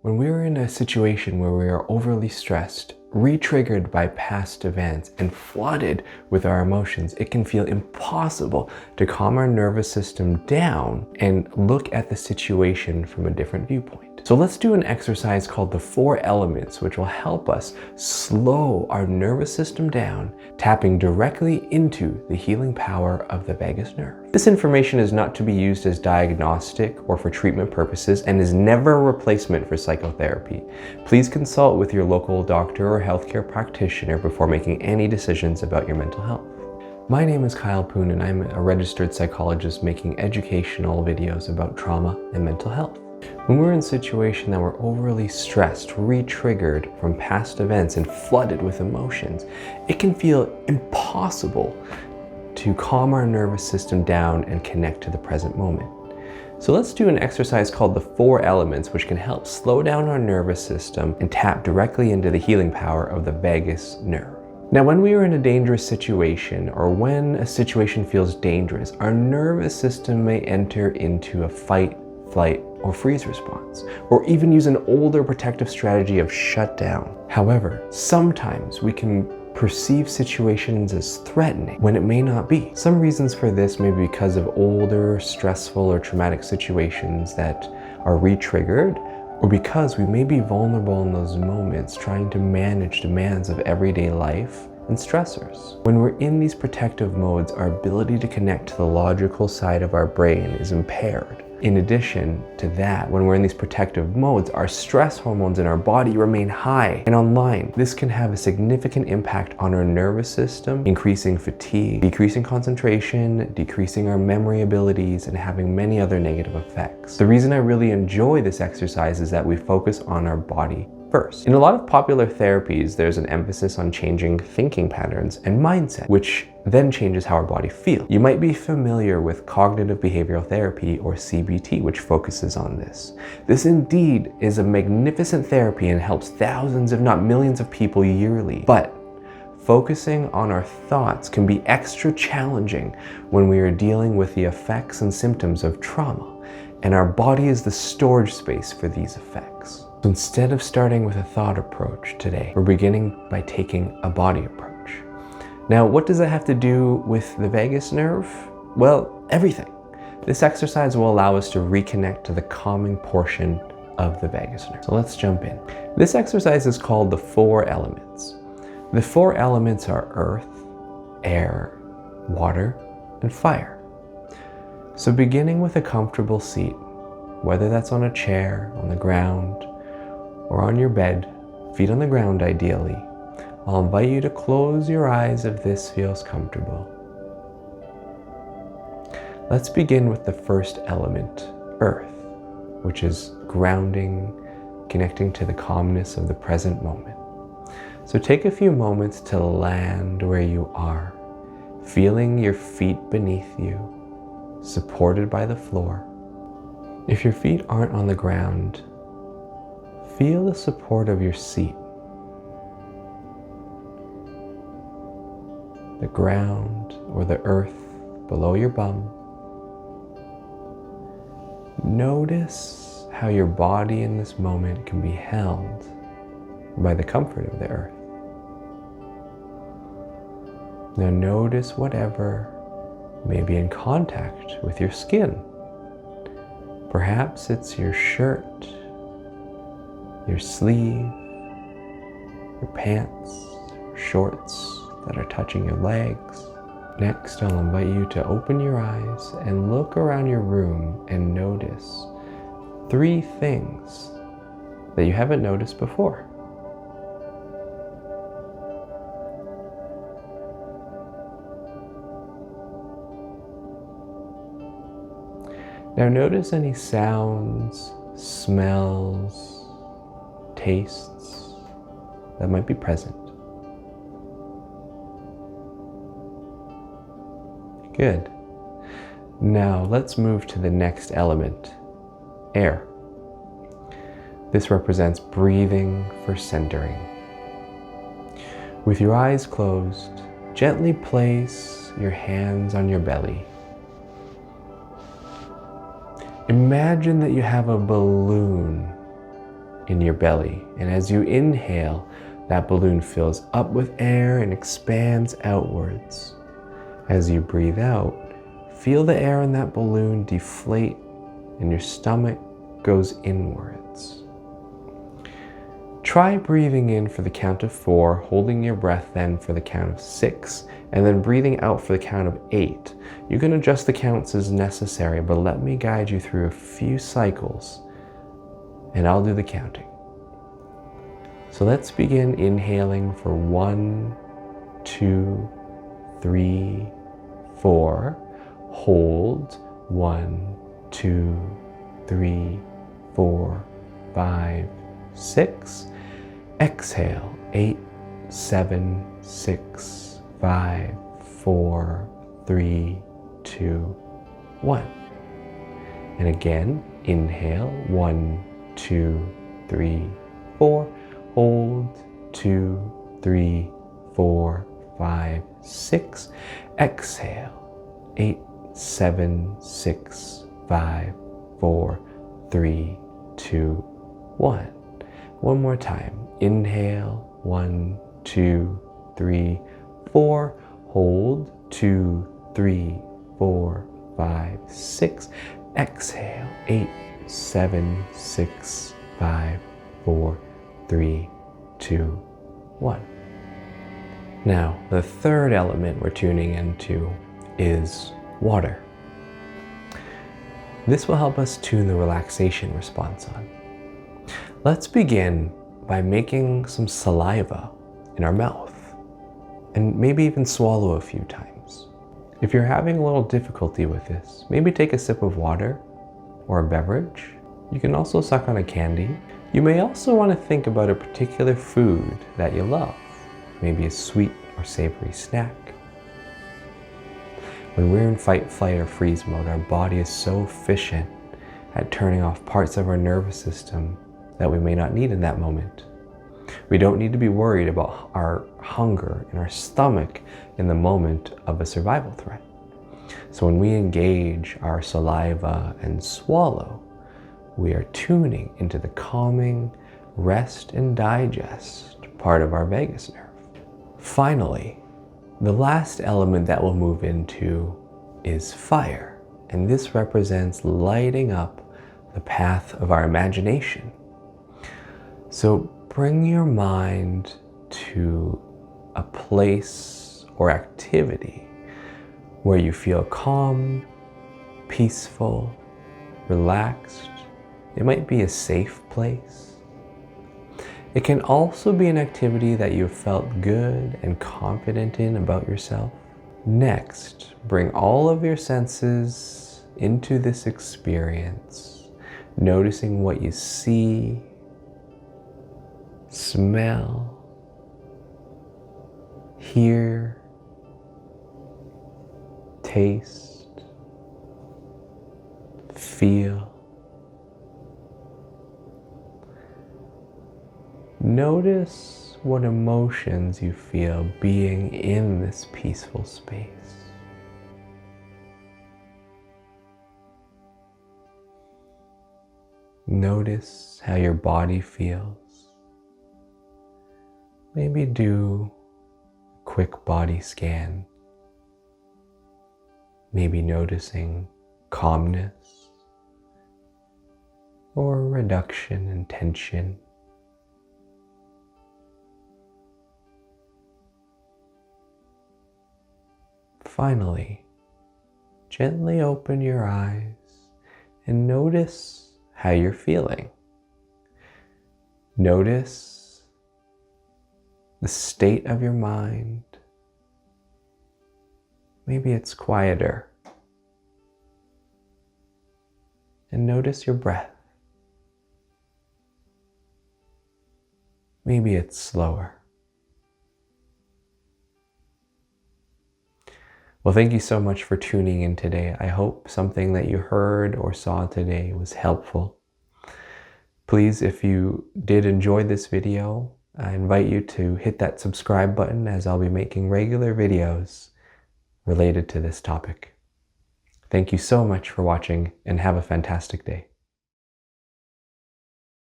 When we are in a situation where we are overly stressed, re-triggered by past events, and flooded with our emotions, it can feel impossible to calm our nervous system down and look at the situation from a different viewpoint. So let's do an exercise called the 4 elements, which will help us slow our nervous system down, tapping directly into the healing power of the vagus nerve. This information is not to be used as diagnostic or for treatment purposes and is never a replacement for psychotherapy. Please consult with your local doctor or healthcare practitioner before making any decisions about your mental health. My name is Kyle Poon and I'm a registered psychologist making educational videos about trauma and mental health. When we're in a situation that we're overly stressed, re-triggered from past events and flooded with emotions, it can feel impossible to calm our nervous system down and connect to the present moment. So let's do an exercise called the 4 elements, which can help slow down our nervous system and tap directly into the healing power of the vagus nerve. Now, when we are in a dangerous situation or when a situation feels dangerous, our nervous system may enter into a fight, flight, or freeze response, or even use an older protective strategy of shutdown. However, sometimes we can perceive situations as threatening when it may not be. Some reasons for this may be because of older, stressful, or traumatic situations that are re-triggered, or because we may be vulnerable in those moments trying to manage demands of everyday life and stressors. When we're in these protective modes, our ability to connect to the logical side of our brain is impaired. In addition to that, when we're in these protective modes, our stress hormones in our body remain high and online. This can have a significant impact on our nervous system, increasing fatigue, decreasing concentration, decreasing our memory abilities, and having many other negative effects. The reason I really enjoy this exercise is that we focus on our body first. In a lot of popular therapies, there's an emphasis on changing thinking patterns and mindset, which then changes how our body feels. You might be familiar with cognitive behavioral therapy, or CBT, which focuses on this. This indeed is a magnificent therapy and helps thousands, if not millions, of people yearly. But focusing on our thoughts can be extra challenging when we are dealing with the effects and symptoms of trauma, and our body is the storage space for these effects. So instead of starting with a thought approach today, we're beginning by taking a body approach. Now, what does that have to do with the vagus nerve? Well, everything. This exercise will allow us to reconnect to the calming portion of the vagus nerve. So let's jump in. This exercise is called the 4 elements. The 4 elements are earth, air, water, and fire. So beginning with a comfortable seat, whether that's on a chair, on the ground, or on your bed, feet on the ground ideally, I'll invite you to close your eyes if this feels comfortable. Let's begin with the first element, earth, which is grounding, connecting to the calmness of the present moment. So take a few moments to land where you are, feeling your feet beneath you, supported by the floor. If your feet aren't on the ground, feel the support of your seat. The ground or the earth below your bum. Notice how your body in this moment can be held by the comfort of the earth. Now notice whatever may be in contact with your skin. Perhaps it's your shirt, your sleeve, your pants, shorts that are touching your legs. Next, I'll invite you to open your eyes and look around your room and notice 3 things that you haven't noticed before. Now notice any sounds, smells, tastes that might be present. Good. Now let's move to the next element, air. This represents breathing for centering. With your eyes closed, gently place your hands on your belly. Imagine that you have a balloon in your belly. And as you inhale, that balloon fills up with air and expands outwards. As you breathe out, feel the air in that balloon deflate and your stomach goes inwards. Try breathing in for the count of 4, holding your breath then for the count of 6, and then breathing out for the count of 8. You can adjust the counts as necessary, but let me guide you through a few cycles and I'll do the counting. So let's begin inhaling for 1, 2, 3, 4. Hold 1, 2, 3, 4, 5, 6. Exhale 8, 7, 6, 5, 4, 3, 2, 1. And again, inhale 1, 2, 3, 4. Hold 2, 3, 4, 5, 6. Exhale 8, 7, 6, 5, 4, 3, 2, 1. One more time. Inhale 1, 2, 3, 4. Hold 2, 3, 4, 5, 6. Exhale 8, 7, 6, 5, 4, 3, 2, 1. Now, the third element we're tuning into is water. This will help us tune the relaxation response on. Let's begin by making some saliva in our mouth and maybe even swallow a few times. If you're having a little difficulty with this, maybe take a sip of water or a beverage. You can also suck on a candy. You may also want to think about a particular food that you love, maybe a sweet or savory snack. When we're in fight, flight, or freeze mode, our body is so efficient at turning off parts of our nervous system that we may not need in that moment. We don't need to be worried about our hunger in our stomach in the moment of a survival threat. So when we engage our saliva and swallow, we are tuning into the calming rest and digest part of our vagus nerve. Finally, the last element that we'll move into is fire, and this represents lighting up the path of our imagination. So bring your mind to a place or activity where you feel calm, peaceful, relaxed. It might be a safe place. It can also be an activity that you felt good and confident in about yourself. Next, bring all of your senses into this experience, noticing what you see, smell, hear, taste, feel. Notice what emotions you feel being in this peaceful space. Notice how your body feels. Maybe do a quick body scan. Maybe noticing calmness or reduction in tension. Finally, gently open your eyes and notice how you're feeling. Notice the state of your mind. Maybe it's quieter. And notice your breath. Maybe it's slower. Well, thank you so much for tuning in today. I hope something that you heard or saw today was helpful. Please, if you did enjoy this video, I invite you to hit that subscribe button, as I'll be making regular videos related to this topic. Thank you so much for watching, and have a fantastic day.